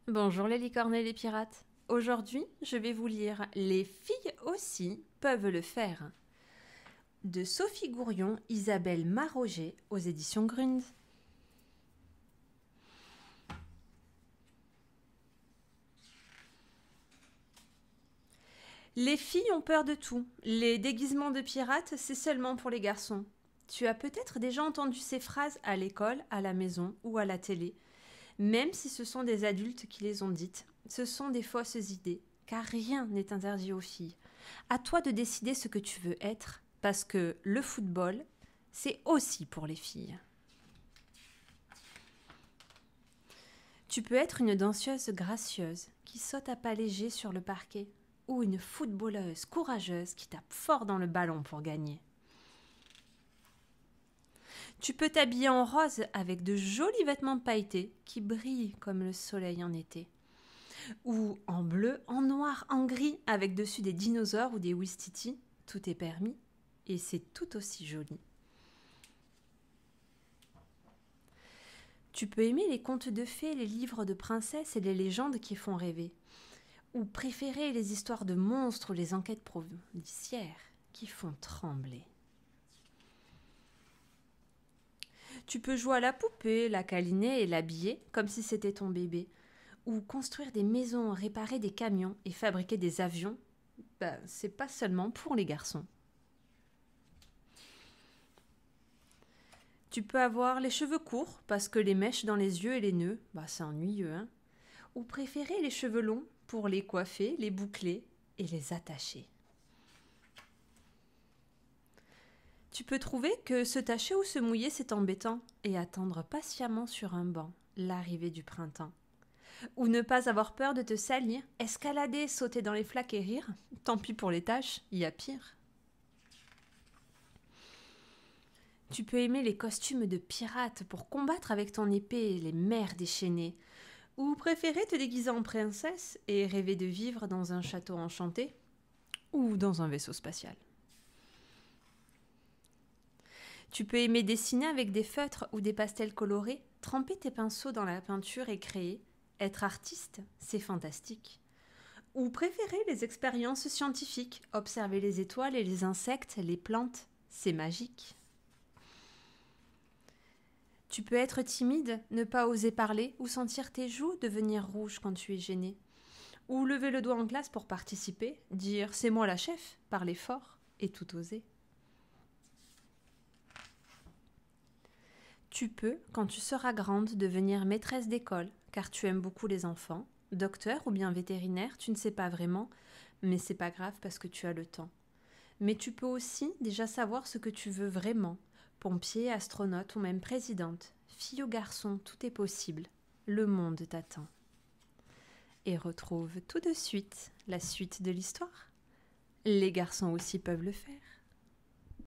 Bonjour les licornes et les pirates. Aujourd'hui, je vais vous lire Les filles aussi peuvent le faire de Sophie Gourion, Isabelle Maroger aux éditions Grund. Les filles ont peur de tout. Les déguisements de pirates, c'est seulement pour les garçons. Tu as peut-être déjà entendu ces phrases à l'école, à la maison ou à la télé. Même si ce sont des adultes qui les ont dites, ce sont des fausses idées, car rien n'est interdit aux filles. À toi de décider ce que tu veux être, parce que le football, c'est aussi pour les filles. Tu peux être une danseuse gracieuse qui saute à pas légers sur le parquet, ou une footballeuse courageuse qui tape fort dans le ballon pour gagner. Tu peux t'habiller en rose avec de jolis vêtements pailletés qui brillent comme le soleil en été. Ou en bleu, en noir, en gris, avec dessus des dinosaures ou des ouistiti. Tout est permis et c'est tout aussi joli. Tu peux aimer les contes de fées, les livres de princesses et les légendes qui font rêver. Ou préférer les histoires de monstres ou les enquêtes policières qui font trembler. Tu peux jouer à la poupée, la câliner et l'habiller comme si c'était ton bébé. Ou construire des maisons, réparer des camions et fabriquer des avions. C'est pas seulement pour les garçons. Tu peux avoir les cheveux courts parce que les mèches dans les yeux et les nœuds, c'est ennuyeux, hein. Ou préférer les cheveux longs pour les coiffer, les boucler et les attacher. Tu peux trouver que se tacher ou se mouiller c'est embêtant et attendre patiemment sur un banc l'arrivée du printemps. Ou ne pas avoir peur de te salir, escalader, sauter dans les flaques et rire. Tant pis pour les tâches, il y a pire. Tu peux aimer les costumes de pirates pour combattre avec ton épée les mers déchaînées. Ou préférer te déguiser en princesse et rêver de vivre dans un château enchanté. Ou dans un vaisseau spatial. Tu peux aimer dessiner avec des feutres ou des pastels colorés, tremper tes pinceaux dans la peinture et créer. Être artiste, c'est fantastique. Ou préférer les expériences scientifiques, observer les étoiles et les insectes, les plantes, c'est magique. Tu peux être timide, ne pas oser parler ou sentir tes joues devenir rouges quand tu es gêné. Ou lever le doigt en classe pour participer, dire « c'est moi la chef », parler fort et tout oser. Tu peux, quand tu seras grande, devenir maîtresse d'école, car tu aimes beaucoup les enfants. Docteur ou bien vétérinaire, tu ne sais pas vraiment, mais c'est pas grave parce que tu as le temps. Mais tu peux aussi déjà savoir ce que tu veux vraiment. Pompier, astronaute ou même présidente. Fille ou garçon, tout est possible. Le monde t'attend. Et retrouve tout de suite la suite de l'histoire. Les garçons aussi peuvent le faire.